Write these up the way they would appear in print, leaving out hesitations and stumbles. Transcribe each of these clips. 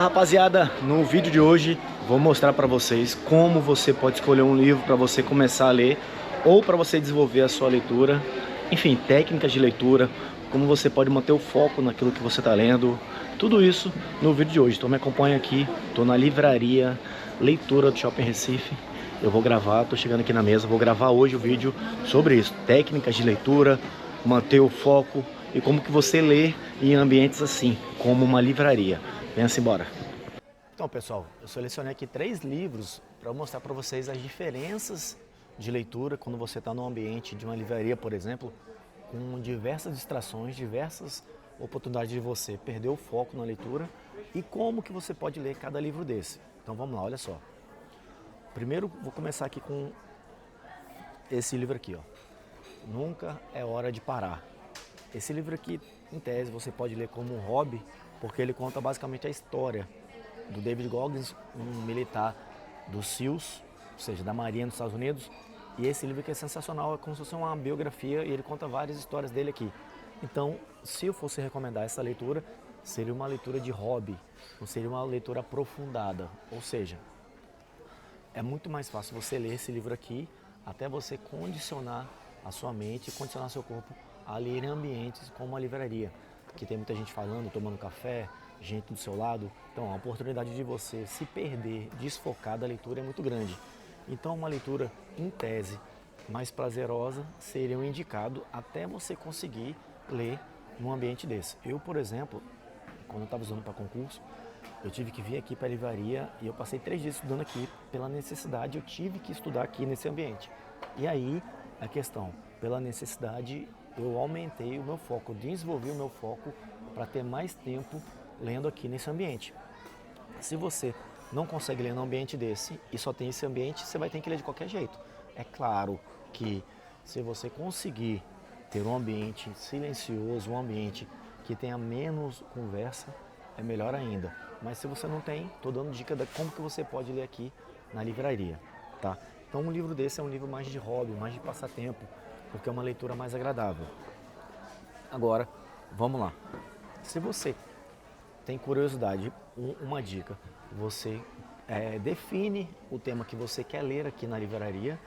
Rapaziada, no vídeo de hoje vou mostrar para vocês como você pode escolher um livro para você começar a ler ou para você desenvolver a sua leitura, enfim, técnicas de leitura, como você pode manter o foco naquilo que você está lendo, tudo isso no vídeo de hoje. Então me acompanha aqui, estou na livraria Leitura do Shopping Recife. Eu vou gravar, estou chegando aqui na mesa, vou gravar hoje o vídeo sobre isso, técnicas de leitura, manter o foco e como que você lê em ambientes assim, como uma livraria. Venha-se embora. Então, pessoal, eu selecionei aqui 3 livros para mostrar para vocês as diferenças de leitura quando você está num ambiente de uma livraria, por exemplo, com diversas distrações, diversas oportunidades de você perder o foco na leitura e como que você pode ler cada livro desse. Então vamos lá, olha só. Primeiro vou começar aqui com esse livro aqui, ó. Nunca é hora de parar. Esse livro aqui, em tese, você pode ler como um hobby, porque ele conta basicamente a história do David Goggins, um militar dos SEALs, ou seja, da Marinha dos Estados Unidos. E esse livro aqui é sensacional, é como se fosse uma biografia e ele conta várias histórias dele aqui. Então, se eu fosse recomendar essa leitura, seria uma leitura de hobby, não seria uma leitura aprofundada. Ou seja, é muito mais fácil você ler esse livro aqui, até você condicionar a sua mente, condicionar seu corpo a ler em ambientes como a livraria, que tem muita gente falando, tomando café, gente do seu lado. Então a oportunidade de você se perder, desfocar da leitura é muito grande. Então uma leitura em tese mais prazerosa seria um indicado até você conseguir ler num ambiente desse. Eu, por exemplo, quando eu estava estudando para concurso, eu tive que vir aqui para a livraria e eu passei 3 dias estudando aqui. Pela necessidade, eu tive que estudar aqui nesse ambiente. E aí, a questão, pela necessidade, eu aumentei o meu foco, desenvolvi o meu foco para ter mais tempo lendo aqui nesse ambiente. Se você não consegue ler num ambiente desse e só tem esse ambiente, você vai ter que ler de qualquer jeito. É claro que se você conseguir ter um ambiente silencioso, um ambiente que tenha menos conversa, é melhor ainda. Mas se você não tem, estou dando dica de como que você pode ler aqui na livraria, tá? Então um livro desse é um livro mais de hobby, mais de passatempo, porque é uma leitura mais agradável. Agora, vamos lá. Se você tem curiosidade, uma dica, você define o tema que você quer ler aqui na livraria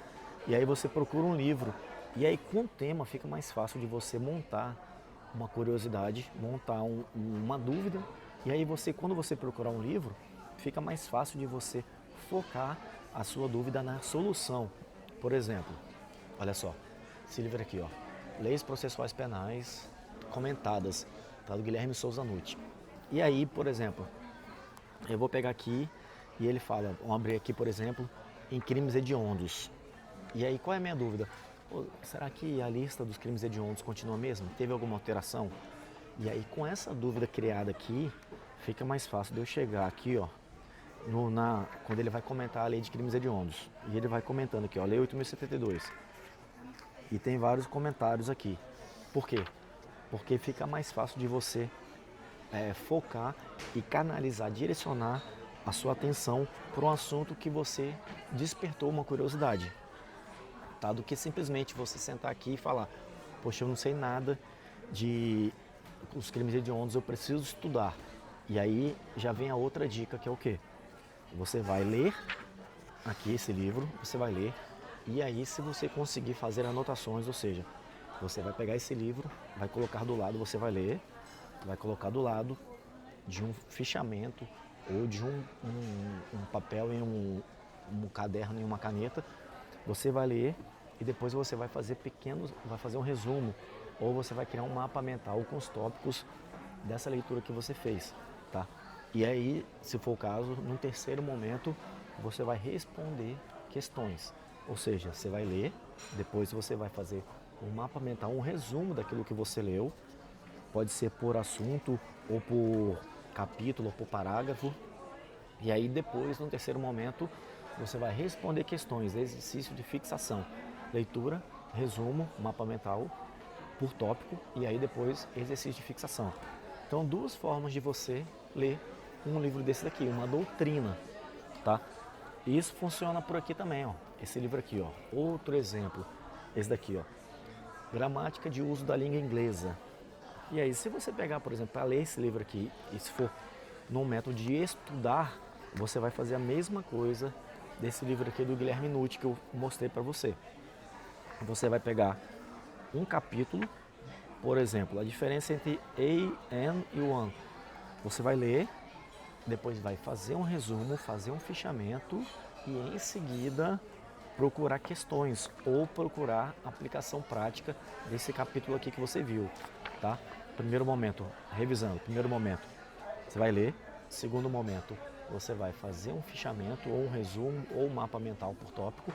e aí você procura um livro. E aí com o tema fica mais fácil de você montar uma curiosidade, montar uma dúvida. E aí você, quando você procurar um livro, fica mais fácil de você focar a sua dúvida na solução. Por exemplo, olha só, esse livro aqui, ó, Leis Processuais Penais Comentadas, tá, do Guilherme Souza Nutti. E aí, por exemplo, eu vou pegar aqui e ele fala, vamos abrir aqui, por exemplo, em crimes hediondos. E aí, qual é a minha dúvida? Pô, será que a lista dos crimes hediondos continua a mesma? Teve alguma alteração? E aí, com essa dúvida criada aqui, fica mais fácil de eu chegar aqui, ó, quando ele vai comentar a lei de crimes hediondos. E ele vai comentando aqui, ó, Lei 8.072. E tem vários comentários aqui. Por quê? Porque fica mais fácil de você focar e canalizar, direcionar a sua atenção para um assunto que você despertou uma curiosidade, tá? Do que simplesmente você sentar aqui e falar, poxa, eu não sei nada de os crimes hediondos, eu preciso estudar. E aí já vem a outra dica, que é o quê? Você vai ler aqui esse livro, você vai ler, e aí se você conseguir fazer anotações, ou seja, você vai pegar esse livro, vai colocar do lado, você vai ler, vai colocar do lado de um fichamento ou de um papel em um caderno, em uma caneta, você vai ler e depois você vai fazer vai fazer um resumo ou você vai criar um mapa mental com os tópicos dessa leitura que você fez, tá? E aí, se for o caso, num terceiro momento, você vai responder questões, ou seja, você vai ler, depois você vai fazer um mapa mental, um resumo daquilo que você leu. Pode ser por assunto, ou por capítulo, ou por parágrafo. E aí depois, no terceiro momento, você vai responder questões, exercício de fixação. Leitura, resumo, mapa mental, por tópico, e aí depois exercício de fixação. Então, 2 formas de você ler um livro desse daqui, uma doutrina, tá? E isso funciona por aqui também, ó. Esse livro aqui, ó. Outro exemplo, esse daqui, ó. Gramática de uso da língua inglesa. E aí, se você pegar, por exemplo, para ler esse livro aqui, e se for no método de estudar, você vai fazer a mesma coisa desse livro aqui do Guilherme Nucci que eu mostrei para você. Você vai pegar um capítulo, por exemplo, a diferença entre A, N e One. Você vai ler, depois vai fazer um resumo, fazer um fichamento e em seguida procurar questões ou procurar aplicação prática desse capítulo aqui que você viu, tá? Primeiro momento, revisando, primeiro momento, você vai ler. Segundo momento, você vai fazer um fichamento ou um resumo ou um mapa mental por tópico.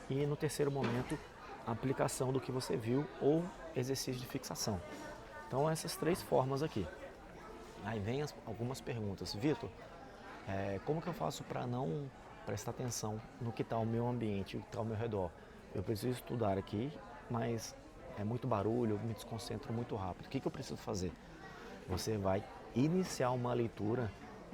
E no terceiro momento, a aplicação do que você viu ou exercício de fixação. Então essas três formas aqui. Aí vem algumas perguntas. Vitor, como que eu faço para não prestar atenção no que está ao meu ambiente, o que está ao meu redor? Eu preciso estudar aqui, mas é muito barulho, eu me desconcentro muito rápido. O que eu preciso fazer? Você vai iniciar uma leitura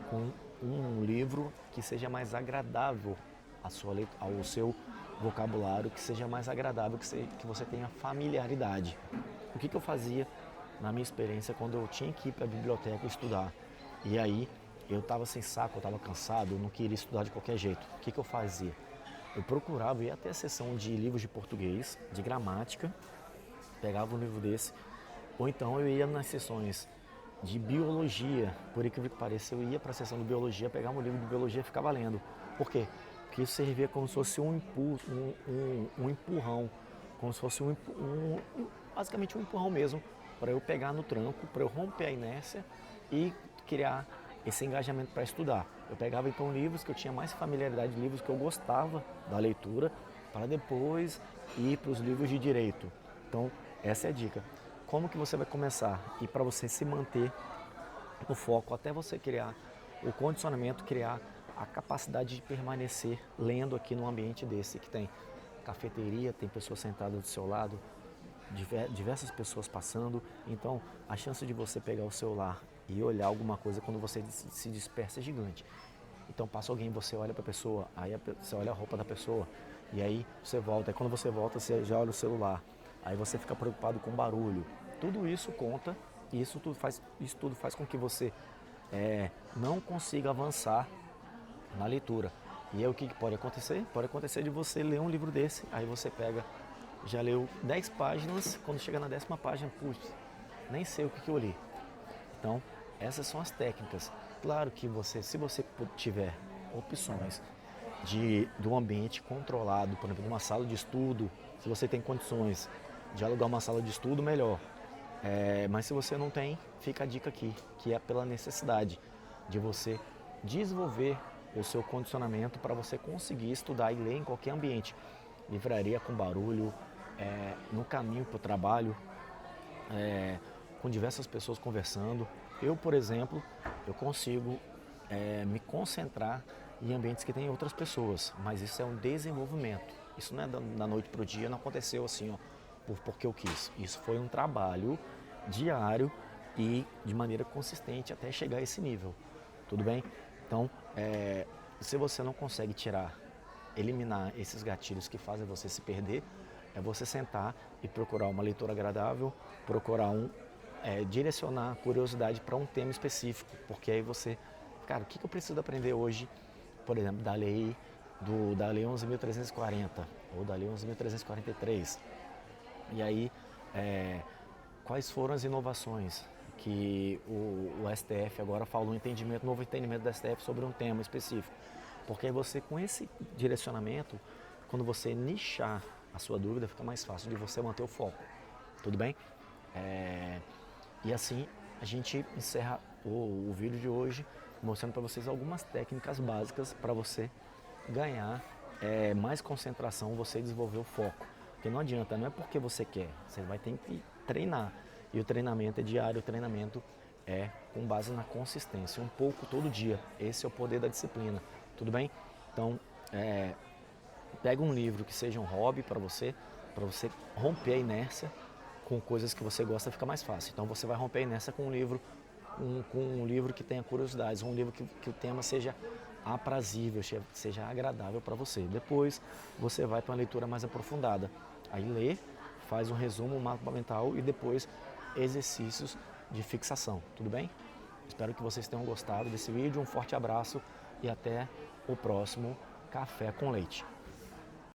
com um livro que seja mais agradável ao seu vocabulário, que seja mais agradável, que você tenha familiaridade. O que eu fazia na minha experiência quando eu tinha que ir para a biblioteca estudar? E aí eu estava sem saco, eu estava cansado, eu não queria estudar de qualquer jeito. O que eu fazia? Eu procurava ir até a seção de livros de português, de gramática, pegava um livro desse, ou então eu ia nas sessões de biologia, por incrível que pareça, eu ia para a sessão de biologia, pegava um livro de biologia e ficava lendo. Por quê? Porque isso servia como se fosse um empurrão, como se fosse basicamente um empurrão mesmo, para eu pegar no tranco, para eu romper a inércia e criar esse engajamento para estudar. Eu pegava então livros que eu tinha mais familiaridade, livros que eu gostava da leitura, para depois ir para os livros de direito. Então, essa é a dica. Como que você vai começar? E para você se manter no foco, até você criar o condicionamento, criar a capacidade de permanecer lendo aqui num ambiente desse, que tem cafeteria, tem pessoas sentadas do seu lado, diversas pessoas passando. Então, a chance de você pegar o celular e olhar alguma coisa quando você se dispersa é gigante. Então, passa alguém, você olha para a pessoa, aí você olha a roupa da pessoa, e aí você volta. Aí quando você volta, você já olha o celular. Aí você fica preocupado com barulho. Tudo isso conta e isso tudo faz com que você não consiga avançar na leitura. E aí o que pode acontecer? Pode acontecer de você ler um livro desse, aí você pega, já leu 10 páginas, quando chega na 10ª página, putz, nem sei o que eu li. Então, essas são as técnicas. Claro que se você tiver opções de um ambiente controlado, por exemplo, numa sala de estudo, se você tem condições de alugar uma sala de estudo, melhor. Mas se você não tem, fica a dica aqui, que é pela necessidade de você desenvolver o seu condicionamento para você conseguir estudar e ler em qualquer ambiente. Livraria com barulho, no caminho para o trabalho, com diversas pessoas conversando. Eu, por exemplo, eu consigo me concentrar em ambientes que tem outras pessoas, mas isso é um desenvolvimento. Isso não é da noite para o dia, não aconteceu assim, ó, porque eu quis. Isso foi um trabalho diário e de maneira consistente até chegar a esse nível. Tudo bem? Então, se você não consegue eliminar esses gatilhos que fazem você se perder, é você sentar e procurar uma leitura agradável, procurar direcionar a curiosidade para um tema específico, porque aí você, cara, o que eu preciso aprender hoje, por exemplo, da lei 11.340 ou da lei 11.343. E aí, quais foram as inovações que o STF agora falou, novo entendimento do STF sobre um tema específico. Porque aí você, com esse direcionamento, quando você nichar a sua dúvida, fica mais fácil de você manter o foco. Tudo bem? E assim, a gente encerra o vídeo de hoje mostrando para vocês algumas técnicas básicas para você ganhar mais concentração, você desenvolver o foco. Porque não adianta, não é porque você quer, você vai ter que treinar. E o treinamento é diário, o treinamento é com base na consistência, um pouco todo dia. Esse é o poder da disciplina, tudo bem? Então, pega um livro que seja um hobby para você romper a inércia com coisas que você gosta, fica mais fácil. Então você vai romper a inércia com um livro que tenha curiosidades, um livro que o tema seja aprazível, seja agradável para você. Depois você vai para uma leitura mais aprofundada. Aí lê, faz um resumo, um mapa mental e depois exercícios de fixação, tudo bem? Espero que vocês tenham gostado desse vídeo. Um forte abraço e até o próximo Café com Leite.